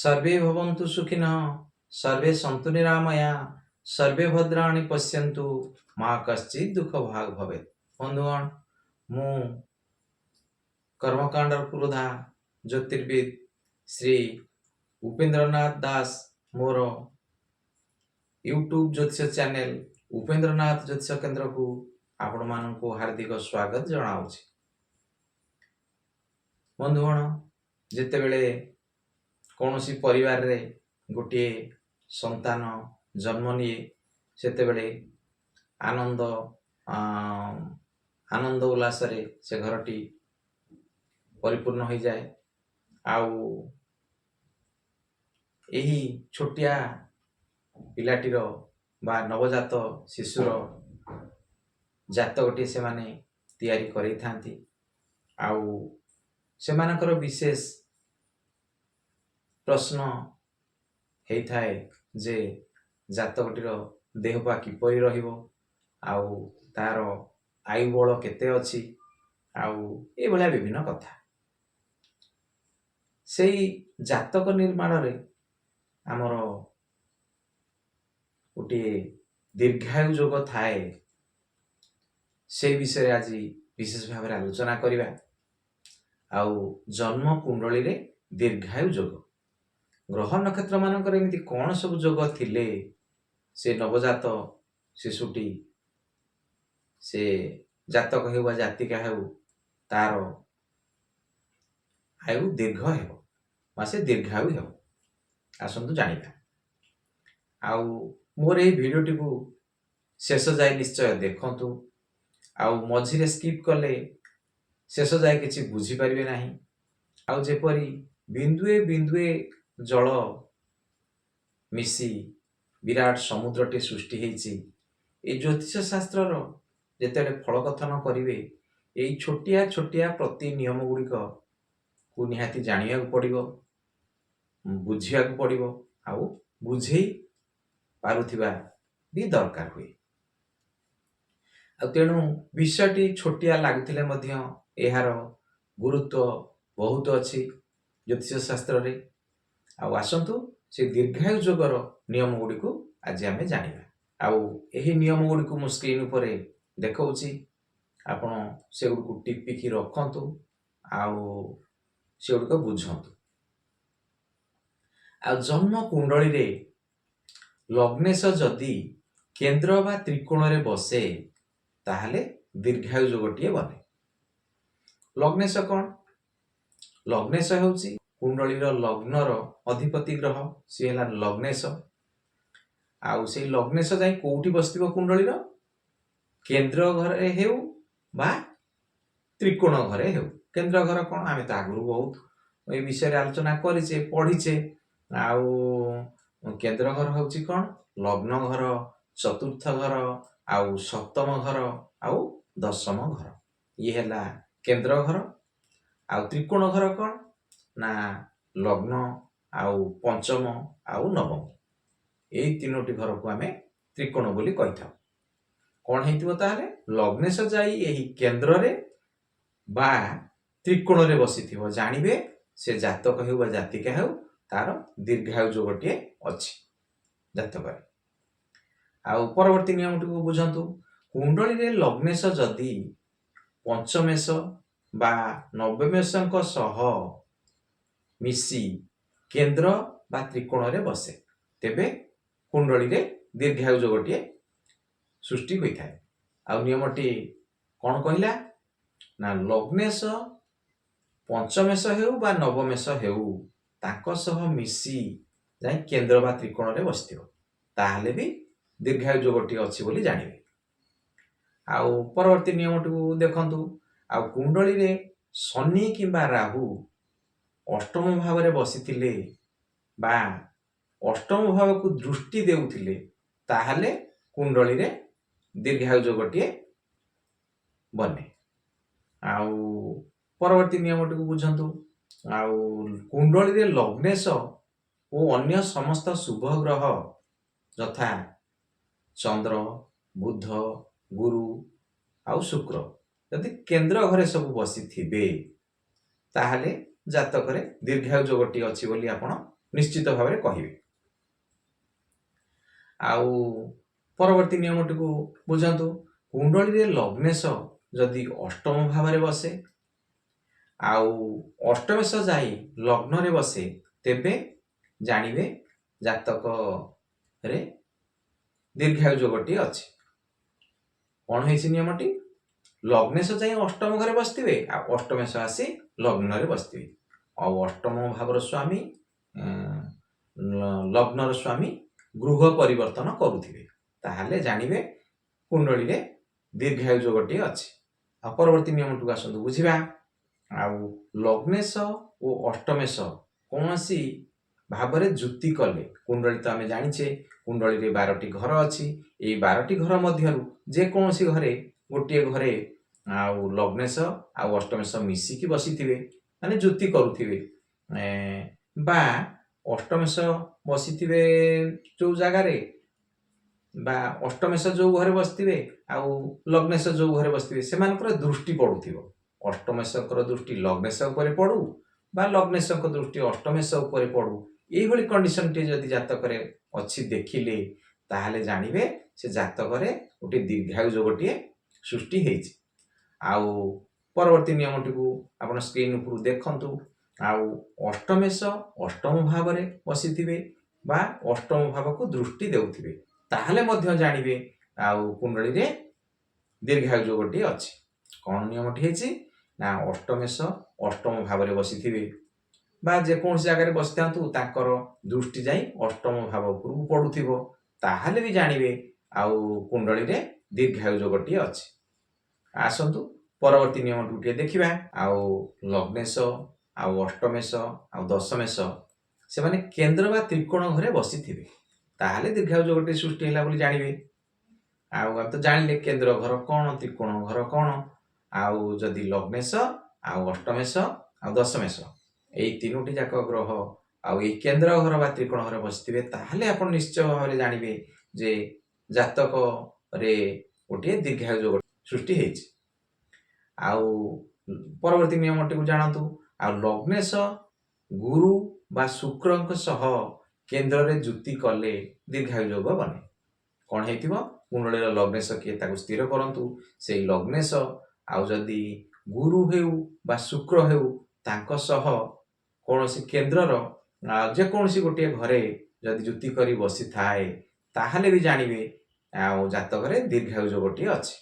सर्वे भवन्तु सुखिनः सर्वे सन्तु निरामया सर्वे भद्राणि पश्यन्तु मां कश्चित् दुख भाग भवेत्। बंधुगण मु कर्मकांड पुरोधा ज्योतिर्विद श्री उपेन्द्र नाथ दास मोर यूट्यूब ज्योतिष चैनल उपेन्द्र नाथ ज्योतिष केन्द्र को आपण मानक हार्दिक स्वागत जनाऊँ। बंधुगण जितेबले कौन सी परिवार रे गोटे संतान जन्म निए सेतेबले आनंद आनंद उल्लास रे से घरटी परिपूर्ण हो जाए। आउ यही छोटिया पिलाटीर बा नवजात शिशुर जातकटी से माने तैयारी करेई थांती। आउ सेमानकर विशेष प्रश्न होता है जे जातकटीर देहपा किपरि रहिबो, आउ तार आयु बल केते अछि, आउ ए भलिया विभिन्न कथा सेई जातक निर्माण रे आमर गोटे दीर्घायु जोग थाए। से विषय आज विशेष भाव में आलोचना करिबा। आउ जन्म कुंडली रे दीर्घायु जोग ग्रह नक्षत्र मानकर एमती कौन सब जोग थिले से नवजात शिशुटी से जातक हेउ बा जातिका हेउ तार आयु दीर्घ हेउ बा से दीर्घायु हेउ। आसंतु जानिबा। आउ मोर ए भिडियोटी को शेष जाए निश्चय देखंतु। आउ मझिरे स्किप कले शेष जाए किछि बुझी परिबे नाही। आउ जेपरी बिंदुए बिंदुए जल मिसी विराट समुद्रटे सृष्टि हेछि। ए ज्योतिष शास्त्र रो जेतेबे फल कथन करिवे एई छोटिया छोटिया प्रति नियम गुड़िक को निहाती जानिया पड़िबो, बुझिया पड़िबो, आउ बुझेई पारुथिबा भी दरकार हुए। तेणु विषयटी छोटिया लागुथिले मध्य एहार गुरुत्व बहुत अछि ज्योतिष शास्त्र रे। आउ आसंतु से दीर्घायु जोगर नियम गुड़ी को आज आमे जानिबा। आउ एही नियम गुड़ी को मो स्क्रीन ऊपर देखौछि, आपण से गुड़ी को टिपिकी रखंतु, आउ से गुड़ी को बुझंतु। आ जन्म कुंडली रे लग्नेश जदि केंद्र बा त्रिकोण रे बसे ताहले दीर्घायु जोगटिए बने। लग्नेश कौन? लग्नेश हेउची कुंडलीर लग्नर अधिपति ग्रह, सी हेला लग्नेश। आउ से लग्नेश जाई कोउठी बसतिबो कुंडलीर केंद्र घरे हेउ बा त्रिकोण घरे हेउ। केंद्र घर कौन आमे ता आगु बहुत ए विषय रे आलोचना करिचे पढिचे। आउ केंद्र घर हेउची कौन? लग्न घर, चतुर्थ घर, आउ सप्तम घर, आउ दशम घर। ये हेला केंद्र घर। आउ त्रिकोण घर कौन ना लग्न, आउ पंचम, आउ नवम। एई तीनोटी घर को आमे त्रिकोण बोली कहि थाउ। कोन हेतिबो ताहाले लग्नेश जाई एही केंद्र रे बा त्रिकोण रे बसिथिबो, जानिबे से जातक हेउ बा जातिका हेउ तार दीर्घायु जोगटिए अछि जातक रे। आउ परवर्ती नियमटी को बुझंतु। कुंडली रे लग्नेश जदि पंचमेश बा नवमेशंक सह मिसी केंद्र बा त्रिकोण रे बसे तेबे कुंडली रे दीर्घायु जोगटिए सृष्टि होई थाए। आउ नियमटी कोन कहिला ना लग्नेश पंचमेश हेउ बा नवमेश हेउ ताको सह मिसी जाई केंद्र बा त्रिकोण रे बसथिबो ताहले भी दीर्घायु जोगटी अछि बोली जानिबे। आउ परवर्ती नियमटी को देखंतु। आउ कुंडली रे शनि किंबा राहु अष्टम भाव रे बसिथिले बा अष्टम भाव को दृष्टि देउथिले ताहले कुंडली रे दीर्घायु जोगटिए बने। आउ परवर्ती नियमटी को बुझंतु। आउ कुंडली रे लग्नेश ओ अन्य समस्त शुभ ग्रह यथा चंद्र, बुध, गुरु आउ शुक्र यदि केंद्र घरे सब बसी थिबे ताहले जातक रे दीर्घायु जोगटी अछि बोली आपण निश्चित भाव में कहिबे। आउ परवर्ती नियमटी को बुझातु। कुंडली रे लग्नेश जदि अष्टम भाव में बसे आउ अष्टमेश जाई लग्न रे बसे तेबे जानिबे जातक रे दीर्घायु जोगटी अछि। कौन है नियमटी? लग्नेश जाई अष्टम घरे बसथिबे आ अष्टमेश आसी लग्न रे बसथिबे। और अष्टम भावर स्वामी लग्नर स्वामी गृह परिवर्तन करुथिबे ताहले जानिबे कुंडली रे दीर्घायु जोगटी अछि। आ परवर्ती नियमटू आसंतु बुझिबा। आउ लग्नेश और अष्टमेश कौनसी भावरे जुति कले कुंडली तो आमे जानिछे कुंडली रे 12टी घर अछि। ए 12टी घर मध्यरु जे कौनसी घरे गोटे घरे आउ लग्नेश आउ अष्टमेश मिसिकी बसिथिबे माने जुति करुथिबे बा अष्टमेश बसिथिबे जो जगारे बा अष्टमेश जो घरे बसथिबे आउ लग्नेश जो घरे बसथिबे सेमानकर दृष्टि पडुथिबो। अष्टमेशकर दृष्टि लग्नेश उपरे पडु बा लग्नेशक दृष्टि अष्टमेश उपरे पडु एई भली कंडीशन टी जदि जातकरे अछि देखिले ताहले जानिबे से जातकरे गोटे दीर्घायु जोगटिए सृष्टि हेछि। आउ परवर्ती नियमटी को आपण स्क्रीन ऊपर देखंतु। आउ अष्टमेश अष्टम भाव में बसिथिबे बा अष्टम भाव को दृष्टि देउथिबे ताहले मध्य जानिबे आउ कुंडली रे दीर्घायु जोगटी अछि। कोन नियमटी हेछि ना अष्टमेश अष्टम भाव में बसिथिबे बा जे कौन जगह रे बसिथांतु ताकर दृष्टि जाई अष्टम भाव उपरु पडुथिबो ताहले भी जानिबे आउ कुंडली रे दीर्घायु जोगटी अछि। आसंतु परवर्ती नियम टुटे देखिबा। आउ लग्नेश आउ अष्टमेश आउ दशमेश से माने केंद्र बा त्रिकोण घरे बसिथिबे ताहले दीर्घायु जोगटी सृष्टि हैला बोली जानिबे। आउ अब तो जानिले केंद्र घर कोन त्रिकोण घर कोन। आउ जदि लग्नेश आउ अष्टमेश आउ दशमेश एई तीनोटी जाक ग्रह आउ एई केंद्र घर बा त्रिकोण घर बसिथिबे ताहले आपण निश्चय भाबरे जानिबे जे जातक रे गोटे दीर्घायु जोग सृष्टि हेछि। आउ परवर्ती नियमटी को जानतु। आउ लग्नेश गुरु बा शुक्रक सह केंद्र रे जुति कले दीर्घायु जोग बने। कोन हेतिबो कुंडली रे लग्नेश के ताको स्थिर करंतु सेई लग्नेश आउ जदि गुरु हेउ बा शुक्र हेउ तांको सह कौनसी केंद्रर जे कौनसी गोटे घरे जदि जुति करी बसी थाए ताहले भी जानिबे आउ जातक रे दीर्घायु जोगटी अछि।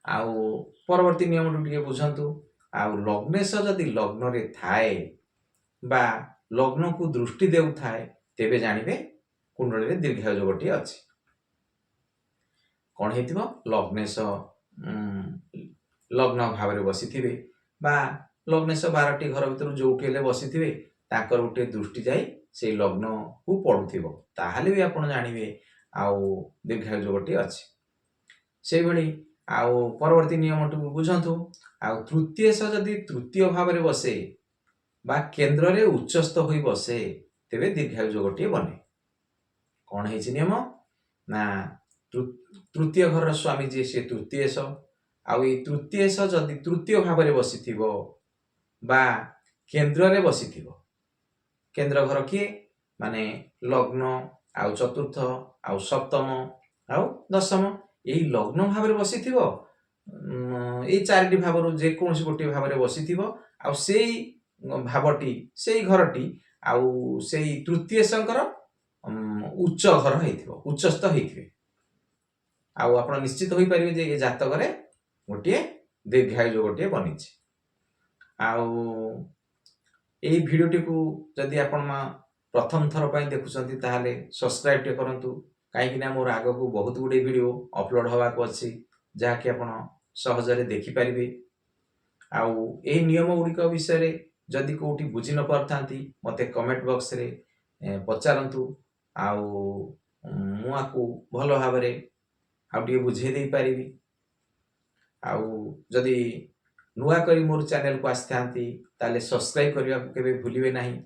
आउ परवर्ती नियम टू टिके बुझंतु। आउ लग्नेश जदि लग्न रे थाए बा लग्न को दृष्टि देउ थाए तेबे जानिबे कुंडली रे दीर्घायु जोगटी अछि। कोन हेतिबो लग्नेश लग्न भाव रे बसिथिबे बा लग्नेश 12टी घर भीतर जोउठी हेले बसिथिबे ताकर उठे दृष्टि जाई से लग्न को पडुथिबो ताहले भी आपण जानिबे आउ दीर्घायु जोगटी अछि। सेई भली आउ परवर्ती नियमटु बुझंतु। आउ तृतीय स जदि तृतीय भाव रे बसे बा केंद्र रे उच्चस्थ होई बसे तेबे दीर्घायु जोगटी बने। कोन हेछि नियम ना तृतीय घर स्वामी जे से तृतीय स आउ ए तृतीय स जदि तृतीय भाव रे बसिथिबो बा केंद्र रे बसिथिबो केंद्र घर किए माने लग्न आउ चतुर्थ आउ सप्तम आउ दशम एई लग्न भाव रे बसिथिबो एई चारटी भाव जे कोनसी गोटे भाव रे बसिथिबो आउ सेई भावटी सेई घरटी आउ सेई तृतीय संकर उच्च घर हेथिबो उच्चस्थ हेथिबे आउ आपण निश्चित होई परिबे जे ए जातक रे गोटे दीर्घायु जोगटे बनिछि। आउ एई भिडियोटी को जदि आपण प्रथम थर पई देखुछंती ताहाले सब्सक्राइब टे करंतु काहेकि ना मोर आगो को बहुत गुडे वीडियो अपलोड होवा को अछि जहा कि आपण सहजरे देखि परिबे। आउ एई नियम गुडी को विषय रे जदि कोठी बुझि न परथांती मते कमेंट बॉक्स रे पचारंतु आउ मु आकु भलो भाबरे आउ टिके बुझे देई परिबी। आउ जदि नुआ करी मोर चैनल को आस्थांती ताले सब्सक्राइब करिया को केबे भूलिबे नाही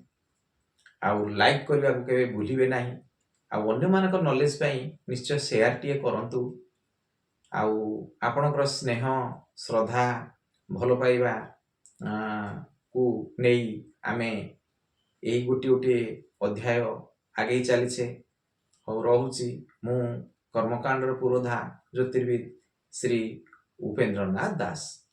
आउ लाइक करिया को केबे भूलिबे नाही आउ अन्य मानक नॉलेज पई निश्चय शेयर टिए करंतु। आउ आपणकर स्नेह श्रद्धा भलो पाइबा को नेई आमे ଏଇ ଗୋଟିଏ ଗୋଟିଏ ଅଧ୍ୟାୟ ଆଗେଇ ଚାଲିଛେ। ହଉ ରହୁଛି। ମୁଁ କର୍ମକାଣ୍ଡର ପୁରୋଧା ଜ୍ୟୋତିର୍ବିଦ ଶ୍ରୀ ଉପେନ୍ଦ୍ରନାଥ ଦାସ।